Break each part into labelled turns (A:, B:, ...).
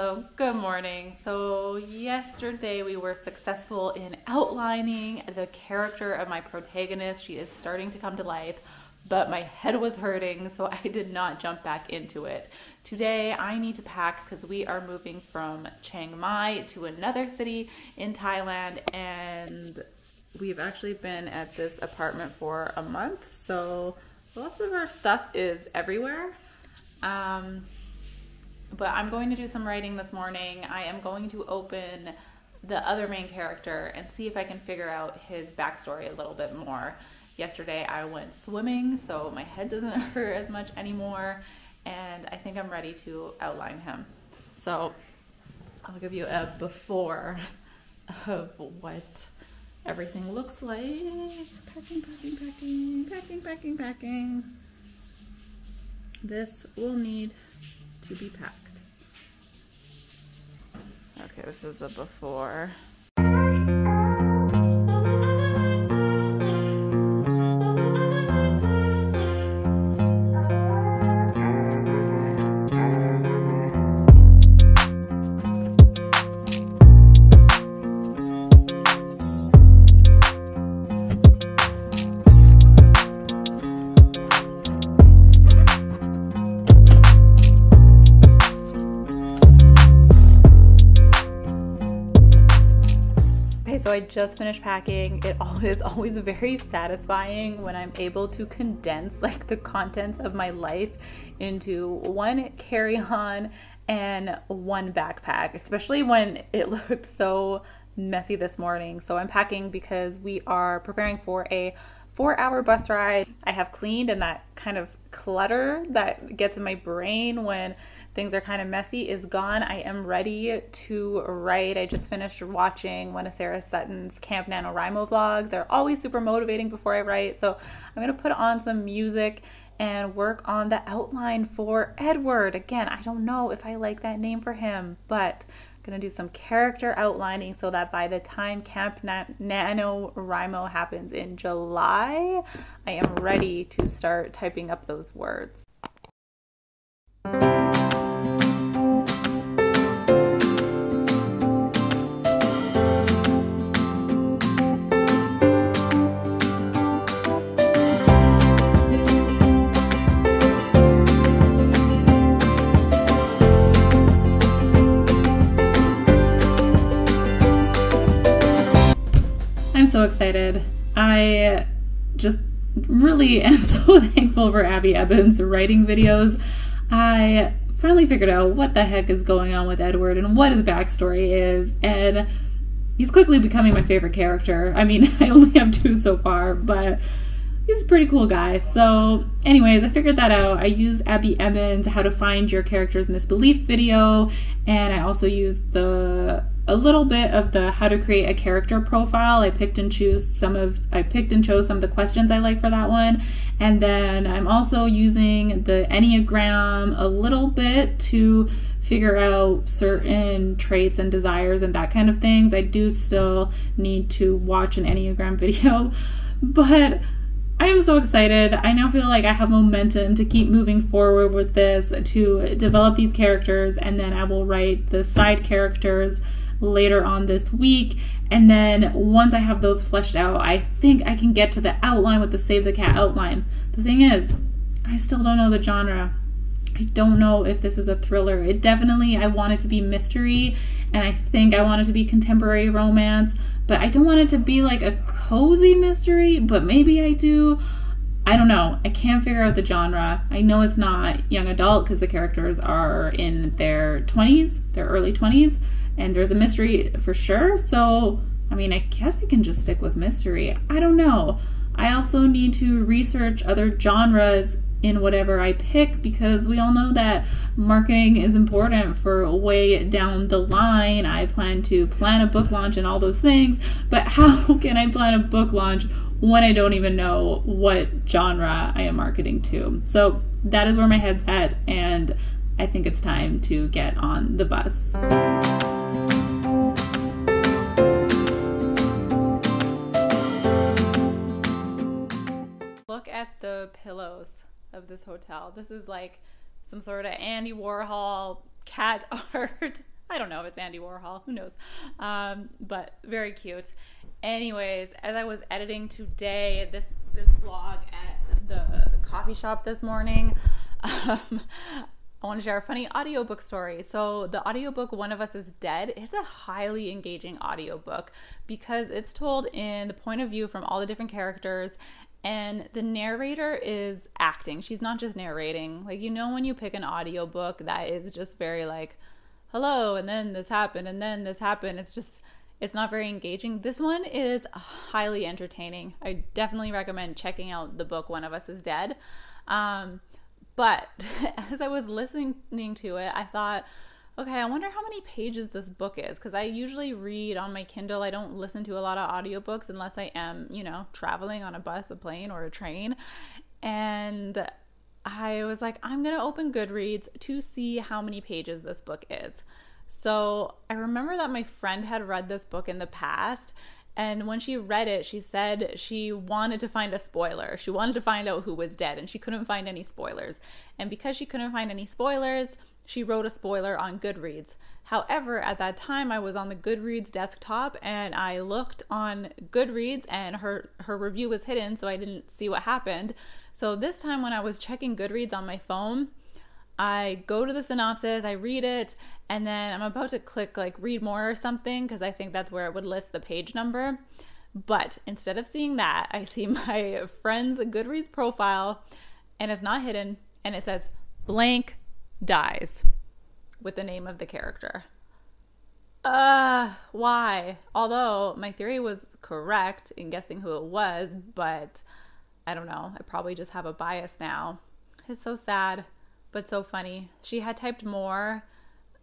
A: Hello, good morning. So yesterday we were successful in outlining the character of my protagonist. She is starting to come to life, but my head was hurting, so I did not jump back into it. Today I need to pack because we are moving from Chiang Mai to another city in Thailand, and we've actually been at this apartment for a month, so lots of our stuff is everywhere. But I'm going to do some writing this morning. I am going to open the other main character and see if I can figure out his backstory a little bit more. Yesterday I went swimming, so my head doesn't hurt as much anymore, and I think I'm ready to outline him. So I'll give you a before of what everything looks like. Packing. This will need to be packed. Okay, this is the before. So I just finished packing. It is always very satisfying when I'm able to condense like the contents of my life into one carry-on and one backpack, especially when it looked so messy this morning. So I'm packing because we are preparing for a 4-hour bus ride. I have cleaned, and that kind of clutter that gets in my brain when things are kind of messy is gone. I am ready to write. I just finished watching one of Sarah Sutton's Camp NaNoWRIMO vlogs. They're always super motivating before I write. So I'm gonna put on some music and work on the outline for Edward. Again, I don't know if I like that name for him, but I'm gonna do some character outlining so that by the time Camp NaNoWRIMO happens in July, I am ready to start typing up those words. I'm so excited. I just really am so thankful for Abby Ebbins writing videos. I finally figured out what the heck is going on with Edward and what his backstory is, and he's quickly becoming my favorite character. I mean, I only have 2 so far, but he's a pretty cool guy. So anyways, I figured that out. I used Abby Ebbins' How to Find Your Character's Misbelief video, and I also used a little bit of the How to Create a Character profile. I picked and chose some of the questions I like for that one. And then I'm also using the Enneagram a little bit to figure out certain traits and desires and that kind of things. I do still need to watch an Enneagram video, but I am so excited. I now feel like I have momentum to keep moving forward with this, to develop these characters, and then I will write the side characters later on this week. And then once I have those fleshed out, I think I can get to the outline with the Save the Cat outline. The thing is, I still don't know the genre. I don't know if this is a thriller. I want it to be mystery, and I think I want it to be contemporary romance, but I don't want it to be like a cozy mystery, but maybe I do. I don't know. I can't figure out the genre. I know it's not young adult because the characters are in their 20s, their early 20s, and there's a mystery for sure. So, I mean, I guess I can just stick with mystery. I don't know. I also need to research other genres in whatever I pick, because we all know that marketing is important for way down the line. I plan to plan a book launch and all those things, but how can I plan a book launch when I don't even know what genre I am marketing to? So that is where my head's at, and I think it's time to get on the bus. Look at the pillows of this hotel. This is like some sort of Andy Warhol cat art. I don't know if it's Andy Warhol, who knows, but very cute. Anyways, as I was editing today this vlog at the coffee shop this morning, I want to share a funny audiobook story. So the audiobook One of Us is Dead is a highly engaging audiobook because it's told in the point of view from all the different characters, and the narrator is acting. She's not just narrating. Like, you know, when you pick an audiobook that is just very like, hello, and then this happened, and then this happened. It's not very engaging. This one is highly entertaining. I definitely recommend checking out the book One of Us is Dead. But as I was listening to it, I thought, okay, I wonder how many pages this book is, because I usually read on my Kindle. I don't listen to a lot of audiobooks unless I am, you know, traveling on a bus, a plane, or a train. And I was like, I'm going to open Goodreads to see how many pages this book is. So I remember that my friend had read this book in the past, and when she read it, she said she wanted to find a spoiler. She wanted to find out who was dead, and she couldn't find any spoilers. And because she couldn't find any spoilers, she wrote a spoiler on Goodreads. However, at that time, I was on the Goodreads desktop, and I looked on Goodreads, and her review was hidden, so I didn't see what happened. So this time when I was checking Goodreads on my phone, I go to the synopsis, I read it, and then I'm about to click like read more or something because I think that's where it would list the page number. But instead of seeing that, I see my friend's Goodreads profile, and it's not hidden, and it says blank dies with the name of the character. Why? Although my theory was correct in guessing who it was, but I don't know. I probably just have a bias now. It's so sad, but so funny. She had typed more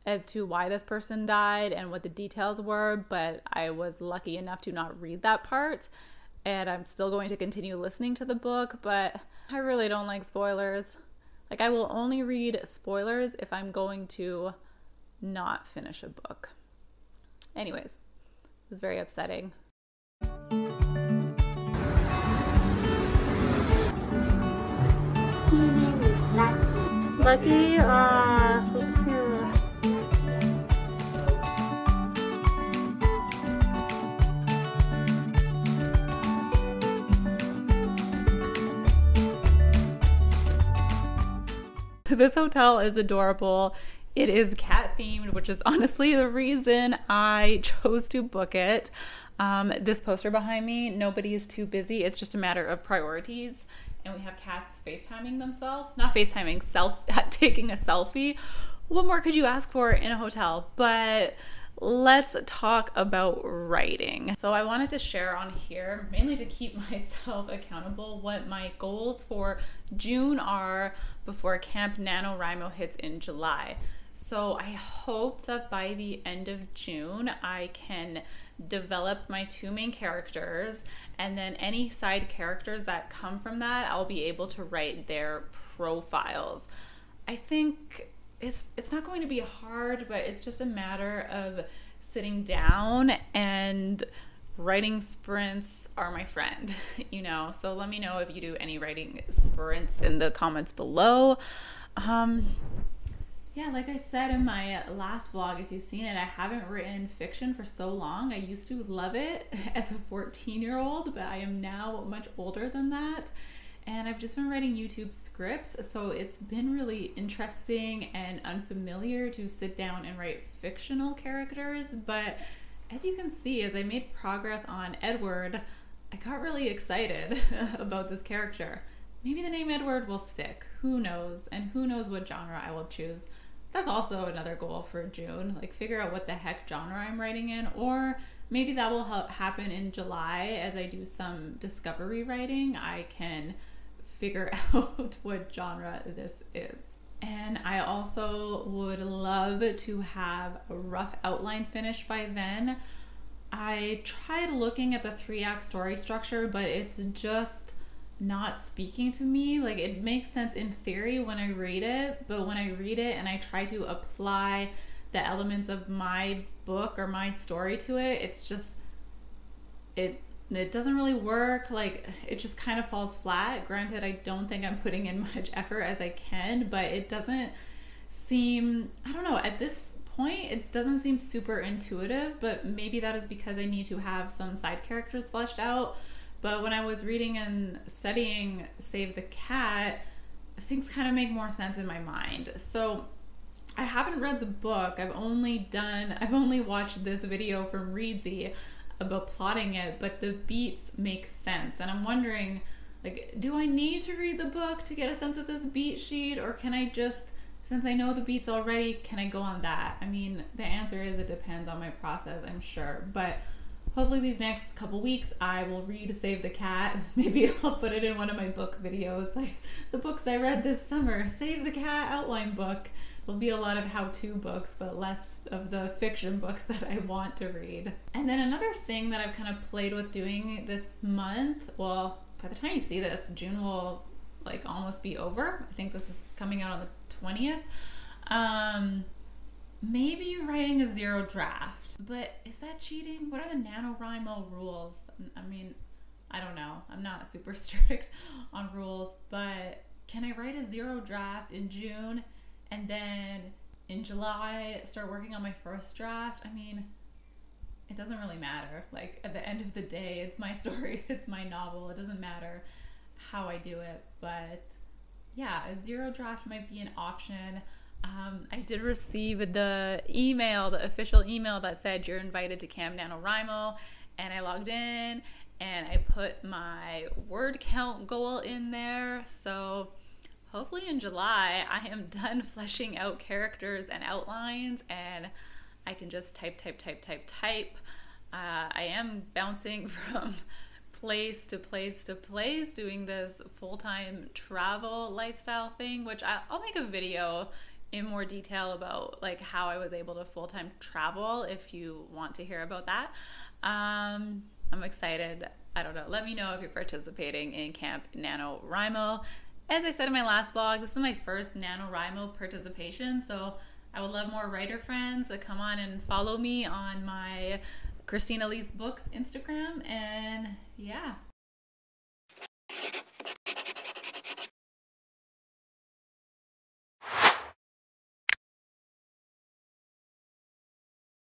A: as to why this person died and what the details were, but I was lucky enough to not read that part, and I'm still going to continue listening to the book, but I really don't like spoilers. Like, I will only read spoilers if I'm going to not finish a book. Anyways, it was very upsetting. Lucky, so cute. This hotel is adorable. It is cat themed, which is honestly the reason I chose to book it. This poster behind me, nobody is too busy. It's just a matter of priorities. And we have cats FaceTiming themselves. Not FaceTiming, taking a selfie. What more could you ask for in a hotel? But let's talk about writing. So I wanted to share on here, mainly to keep myself accountable, what my goals for June are before Camp NaNoWRIMO hits in July. So I hope that by the end of June, I can develop my two main characters, and then any side characters that come from that, I'll be able to write their profiles. I think it's not going to be hard, but it's just a matter of sitting down, and writing sprints are my friend, you know. So let me know if you do any writing sprints in the comments below. Yeah, like I said in my last vlog, if you've seen it, I haven't written fiction for so long. I used to love it as a 14-year-old, but I am now much older than that. And I've just been writing YouTube scripts, so it's been really interesting and unfamiliar to sit down and write fictional characters. But as you can see, as I made progress on Edward, I got really excited about this character. Maybe the name Edward will stick, who knows, and who knows what genre I will choose. That's also another goal for June, like figure out what the heck genre I'm writing in, or maybe that will happen in July as I do some discovery writing. I can figure out what genre this is. And I also would love to have a rough outline finished by then. I tried looking at the 3-act story structure, but it's just not speaking to me. Like, it makes sense in theory when I read it, but when I read it and I try to apply the elements of my book or my story to it, it's just, it doesn't really work. Like, it just kind of falls flat. Granted, I don't think I'm putting in much effort as I can, but it doesn't seem, I don't know, at this point, it doesn't seem super intuitive, but maybe that is because I need to have some side characters fleshed out. But when I was reading and studying Save the Cat, things kind of make more sense in my mind. So I haven't read the book. I've only watched this video from Reedsy about plotting it, but the beats make sense. And I'm wondering, like, do I need to read the book to get a sense of this beat sheet, or can I just, since I know the beats already, can I go on that? I mean, the answer is it depends on my process, I'm sure. But hopefully these next couple weeks I will read Save the Cat. Maybe I'll put it in one of my book videos, like the books I read this summer, Save the Cat outline book. There'll be a lot of how-to books, but less of the fiction books that I want to read. And then another thing that I've kind of played with doing this month, well, by the time you see this, June will like almost be over. I think this is coming out on the 20th. Maybe writing a zero draft, but is that cheating? What are the NaNoWRIMO rules? I mean, I don't know. I'm not super strict on rules, but can I write a zero draft in June and then in July start working on my first draft? I mean, it doesn't really matter. Like, at the end of the day, it's my story, it's my novel. It doesn't matter how I do it, but yeah, a zero draft might be an option. I did receive the email, the official email that said you're invited to Camp NaNoWRIMO, and I logged in and I put my word count goal in there. So hopefully in July I am done fleshing out characters and outlines and I can just type. I am bouncing from place to place to place doing this full-time travel lifestyle thing, which I'll make a video in more detail about like how I was able to full-time travel if you want to hear about that. I'm excited. I don't know. Let me know if you're participating in Camp NaNoWRIMO. As I said in my last vlog, this is my first NaNoWRIMO participation, so I would love more writer friends to come on and follow me on my Christina Lee's Books Instagram. And yeah,